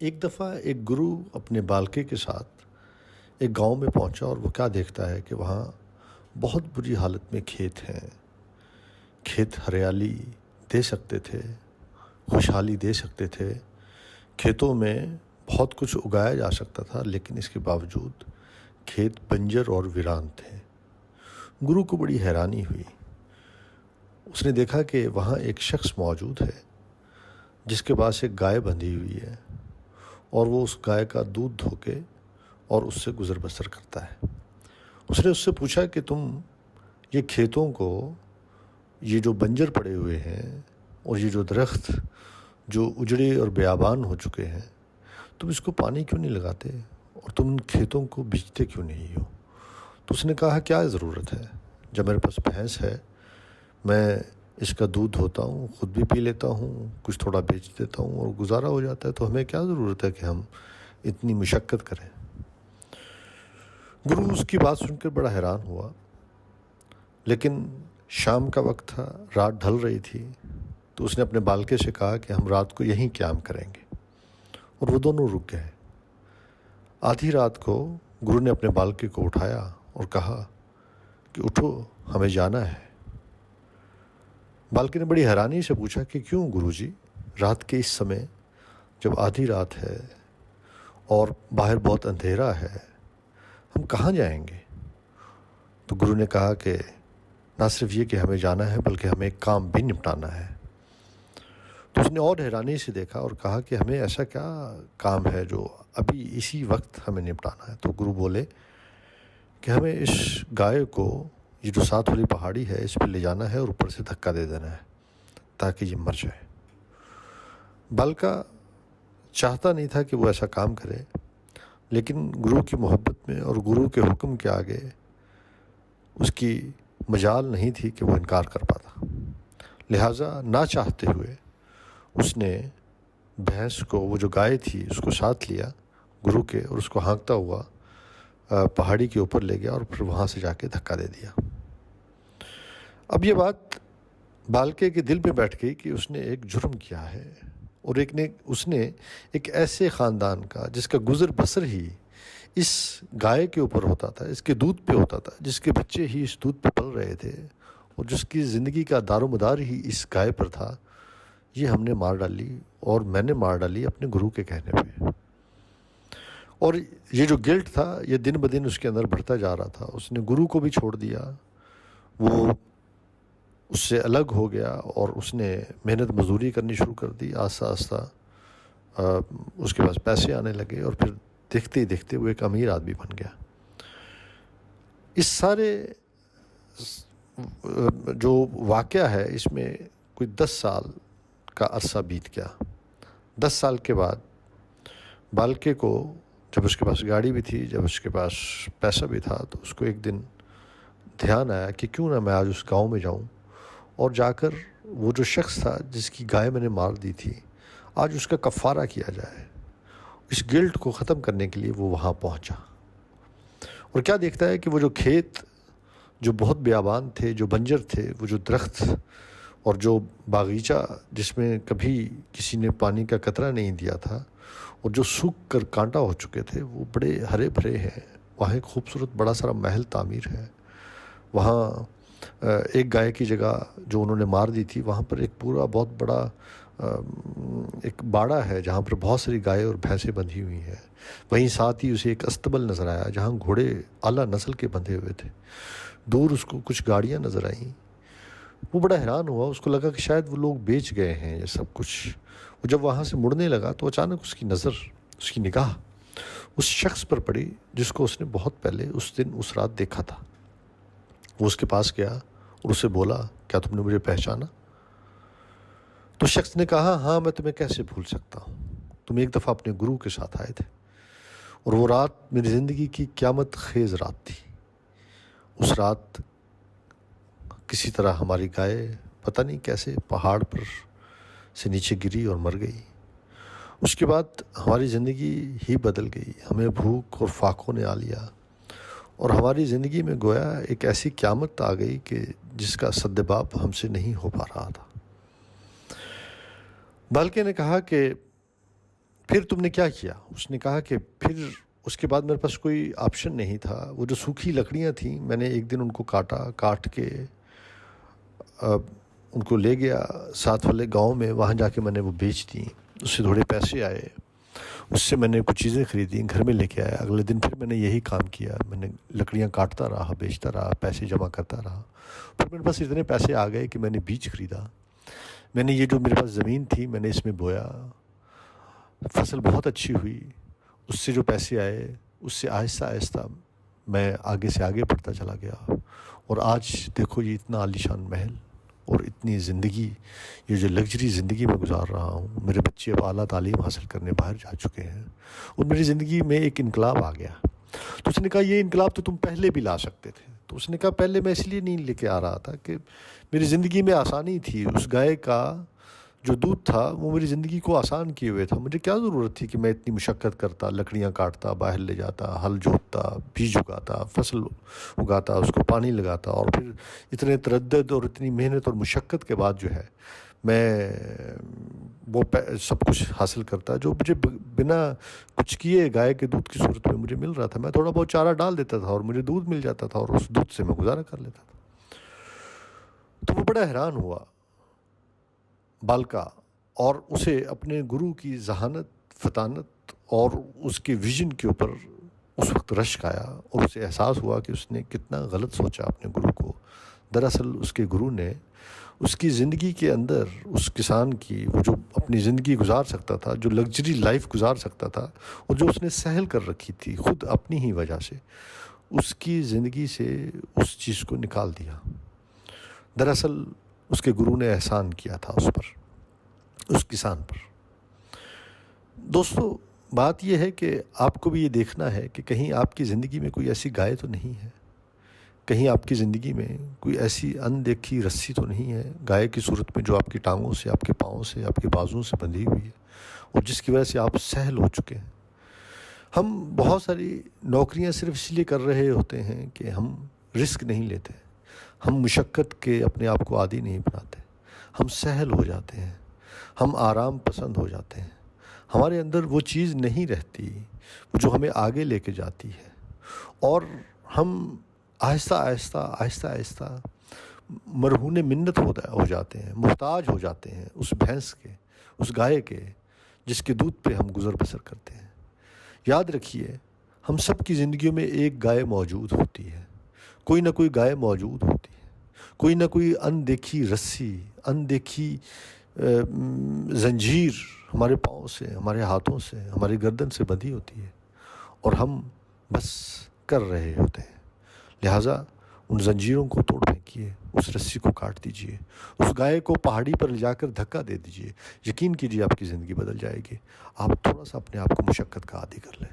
ایک دفعہ ایک گرو اپنے بالکے کے ساتھ ایک گاؤں میں پہنچا اور وہ کیا دیکھتا ہے کہ وہاں بہت بری حالت میں کھیت ہیں۔ کھیت ہریالی دے سکتے تھے، خوشحالی دے سکتے تھے، کھیتوں میں بہت کچھ اگایا جا سکتا تھا، لیکن اس کے باوجود کھیت بنجر اور ویران تھے۔ گرو کو بڑی حیرانی ہوئی۔ اس نے دیکھا کہ وہاں ایک شخص موجود ہے جس کے پاس ایک گائے بندھی ہوئی ہے، اور وہ اس گائے کا دودھ دھو کے اور اس سے گزر بسر کرتا ہے۔ اس نے اس سے پوچھا کہ تم یہ کھیتوں کو، یہ جو بنجر پڑے ہوئے ہیں اور یہ جو درخت جو اجڑے اور بیابان ہو چکے ہیں، تم اس کو پانی کیوں نہیں لگاتے اور تم ان کھیتوں کو بیچتے کیوں نہیں ہو؟ تو اس نے کہا کیا ضرورت ہے، جب میرے پاس بھینس ہے میں اس کا دودھ دھوتا ہوں، خود بھی پی لیتا ہوں، کچھ تھوڑا بیچ دیتا ہوں اور گزارا ہو جاتا ہے، تو ہمیں کیا ضرورت ہے کہ ہم اتنی مشقت کریں۔ گرو اس کی بات سن کر بڑا حیران ہوا، لیکن شام کا وقت تھا، رات ڈھل رہی تھی، تو اس نے اپنے بالکے سے کہا کہ ہم رات کو یہیں قیام کریں گے، اور وہ دونوں رک گئے۔ آدھی رات کو گرو نے اپنے بالکے کو اٹھایا اور کہا کہ اٹھو، ہمیں جانا ہے۔ بالکے نے بڑی حیرانی سے پوچھا کہ کیوں گرو جی، رات کے اس سمے، جب آدھی رات ہے اور باہر بہت اندھیرا ہے، ہم کہاں جائیں گے؟ تو گرو نے کہا کہ نہ صرف یہ کہ ہمیں جانا ہے بلکہ ہمیں ایک کام بھی نپٹانا ہے۔ تو اس نے اور حیرانی سے دیکھا اور کہا کہ ہمیں ایسا کیا کام ہے جو ابھی اسی وقت ہمیں نپٹانا ہے؟ تو گرو بولے کہ ہمیں اس گائے کو، یہ جو ساتھ والی پہاڑی ہے، اس پہ لے جانا ہے اور اوپر سے دھکا دے دینا ہے تاکہ یہ مر جائے۔ بالکا چاہتا نہیں تھا کہ وہ ایسا کام کرے، لیکن گرو کی محبت میں اور گرو کے حکم کے آگے اس کی مجال نہیں تھی کہ وہ انکار کر پاتا۔ لہٰذا نہ چاہتے ہوئے اس نے بھینس کو، وہ جو گائے تھی، اس کو ساتھ لیا گرو کے، اور اس کو ہانکتا ہوا پہاڑی کے اوپر لے گیا اور پھر وہاں سے جا کے دھکا دے دیا۔ اب یہ بات بالکے کے دل میں بیٹھ گئی کہ اس نے ایک جرم کیا ہے، اور اس نے ایک ایسے خاندان کا، جس کا گزر بسر ہی اس گائے کے اوپر ہوتا تھا، اس کے دودھ پہ ہوتا تھا، جس کے بچے ہی اس دودھ پہ پل رہے تھے، اور جس کی زندگی کا دار و مدار ہی اس گائے پر تھا، یہ ہم نے مار ڈالی، اور میں نے مار ڈالی اپنے گرو کے کہنے پہ۔ اور یہ جو گلٹ تھا یہ دن بدن اس کے اندر بڑھتا جا رہا تھا۔ اس نے گرو کو بھی چھوڑ دیا، وہ اس سے الگ ہو گیا، اور اس نے محنت مزدوری کرنی شروع کر دی۔ آہستہ آہستہ اس کے پاس پیسے آنے لگے، اور پھر دیکھتے ہی دیکھتے وہ ایک امیر آدمی بن گیا۔ اس سارے جو واقعہ ہے، اس میں کوئی 10 سال کا عرصہ بیت گیا۔ 10 سال کے بعد بالکے کو، جب اس کے پاس گاڑی بھی تھی، جب اس کے پاس پیسہ بھی تھا، تو اس کو ایک دن دھیان آیا کہ کیوں نہ میں آج اس گاؤں میں جاؤں اور جا کر وہ جو شخص تھا جس کی گائے میں نے مار دی تھی، آج اس کا کفارہ کیا جائے۔ اس گلٹ کو ختم کرنے کے لیے وہ وہاں پہنچا، اور کیا دیکھتا ہے کہ وہ جو کھیت جو بہت بیابان تھے، جو بنجر تھے، وہ جو درخت اور جو باغیچہ جس میں کبھی کسی نے پانی کا قطرہ نہیں دیا تھا، اور جو سوکھ کر کانٹا ہو چکے تھے، وہ بڑے ہرے بھرے ہیں۔ وہاں ایک خوبصورت بڑا سارا محل تعمیر ہے۔ وہاں ایک گائے کی جگہ جو انہوں نے مار دی تھی، وہاں پر ایک پورا بہت بڑا ایک باڑا ہے جہاں پر بہت ساری گائے اور بھینسیں بندھی ہوئی ہیں۔ وہیں ساتھ ہی اسے ایک استبل نظر آیا جہاں گھوڑے اعلیٰ نسل کے بندھے ہوئے تھے۔ دور اس کو کچھ گاڑیاں نظر آئیں۔ وہ بڑا حیران ہوا، اس کو لگا کہ شاید وہ لوگ بیچ گئے ہیں یہ سب کچھ۔ وہ جب وہاں سے مڑنے لگا تو اچانک اس کی نظر، اس کی نگاہ اس شخص پر پڑی جس کو اس نے بہت پہلے اس دن اس رات دیکھا تھا۔ وہ اس کے پاس گیا اور اسے بولا، کیا تم نے مجھے پہچانا؟ تو شخص نے کہا، ہاں میں تمہیں کیسے بھول سکتا ہوں، تم ایک دفعہ اپنے گرو کے ساتھ آئے تھے، اور وہ رات میری زندگی کی قیامت خیز رات تھی۔ اس رات کسی طرح ہماری گائے پتہ نہیں کیسے پہاڑ پر سے نیچے گری اور مر گئی۔ اس کے بعد ہماری زندگی ہی بدل گئی، ہمیں بھوک اور فاقوں نے آ لیا، اور ہماری زندگی میں گویا ایک ایسی قیامت آ گئی کہ جس کا سدباب ہم سے نہیں ہو پا رہا تھا۔ بالکے نے کہا کہ پھر تم نے کیا کیا؟ اس نے کہا کہ پھر اس کے بعد میرے پاس کوئی آپشن نہیں تھا. وہ جو سوکھی لکڑیاں تھیں میں نے ایک دن ان کو کاٹ کے ان کو لے گیا ساتھ والے گاؤں میں. وہاں جا کے میں نے وہ بیچ دیں. اس سے تھوڑے پیسے آئے. اس سے میں نے کچھ چیزیں خریدیں, گھر میں لے کے آیا. اگلے دن پھر میں نے یہی کام کیا. میں نے لکڑیاں کاٹتا رہا, بیچتا رہا, پیسے جمع کرتا رہا. پھر میرے پاس اتنے پیسے آ گئے کہ میں نے بیج خریدا. میں نے یہ جو میرے پاس زمین تھی میں نے اس میں بویا. فصل بہت اچھی ہوئی. اس سے جو پیسے آئے اس سے آہستہ آہستہ میں آگے سے آگے بڑھتا چلا گیا. اور آج دیکھو یہ اتنا عالیشان محل اور اتنی زندگی, یہ جو لگژری زندگی میں گزار رہا ہوں. میرے بچے اب اعلیٰ تعلیم حاصل کرنے باہر جا چکے ہیں اور میری زندگی میں ایک انقلاب آ گیا. تو اس نے کہا یہ انقلاب تو تم پہلے بھی لا سکتے تھے. تو اس نے کہا پہلے میں اس لیے نہیں لے کے آ رہا تھا کہ میری زندگی میں آسانی تھی. اس گائے کا جو دودھ تھا وہ میری زندگی کو آسان کیے ہوئے تھا. مجھے کیا ضرورت تھی کہ میں اتنی مشقت کرتا, لکڑیاں کاٹتا, باہر لے جاتا, ہل جوتتا, بیج اگاتا, فصل اگاتا, اس کو پانی لگاتا, اور پھر اتنے تردد اور اتنی محنت اور مشقت کے بعد جو ہے میں وہ سب کچھ حاصل کرتا جو مجھے بنا کچھ کیے گائے کے دودھ کی صورت میں مجھے مل رہا تھا. میں تھوڑا بہت چارہ ڈال دیتا تھا اور مجھے دودھ مل جاتا تھا اور اس دودھ سے میں گزارا کر لیتا تھا. تو وہ بڑا حیران ہوا بالکا, اور اسے اپنے گرو کی ذہانت, فطانت اور اس کے ویژن کے اوپر اس وقت رشک آیا اور اسے احساس ہوا کہ اس نے کتنا غلط سوچا اپنے گرو کو. دراصل اس کے گرو نے اس کی زندگی کے اندر اس کسان کی وہ جو اپنی زندگی گزار سکتا تھا, جو لگژری لائف گزار سکتا تھا اور جو اس نے سہل کر رکھی تھی خود اپنی ہی وجہ سے, اس کی زندگی سے اس چیز کو نکال دیا. دراصل اس کے گرو نے احسان کیا تھا اس پر, اس کسان پر. دوستو بات یہ ہے کہ آپ کو بھی یہ دیکھنا ہے کہ کہیں آپ کی زندگی میں کوئی ایسی گائے تو نہیں ہے, کہیں آپ کی زندگی میں کوئی ایسی اندیکھی رسی تو نہیں ہے گائے کی صورت میں جو آپ کی ٹانگوں سے, آپ کے پاؤں سے, آپ کے بازوؤں سے بندھی ہوئی ہے اور جس کی وجہ سے آپ سہل ہو چکے ہیں. ہم بہت ساری نوکریاں صرف اس لیے کر رہے ہوتے ہیں کہ ہم رسک نہیں لیتے, ہم مشقت کے اپنے آپ کو عادی نہیں بناتے, ہم سہل ہو جاتے ہیں, ہم آرام پسند ہو جاتے ہیں. ہمارے اندر وہ چیز نہیں رہتی جو ہمیں آگے لے کے جاتی ہے, اور ہم آہستہ آہستہ آہستہ آہستہ مرہون منت ہو جاتے ہیں, محتاج ہو جاتے ہیں اس بھینس کے, اس گائے کے جس کے دودھ پہ ہم گزر بسر کرتے ہیں. یاد رکھیے ہم سب کی زندگیوں میں ایک گائے موجود ہوتی ہے, کوئی نہ کوئی گائے موجود ہوتی ہے, کوئی نہ کوئی اندیکھی رسی, اندیکھی زنجیر ہمارے پاؤں سے, ہمارے ہاتھوں سے, ہماری گردن سے بندھی ہوتی ہے اور ہم بس کر رہے ہوتے ہیں. لہٰذا ان زنجیروں کو توڑ پھینکیے, اس رسی کو کاٹ دیجئے, اس گائے کو پہاڑی پر لے جا کر دھکا دے دیجئے. یقین کیجئے آپ کی زندگی بدل جائے گی. آپ تھوڑا سا اپنے آپ کو مشقت کا عادی کر لیں.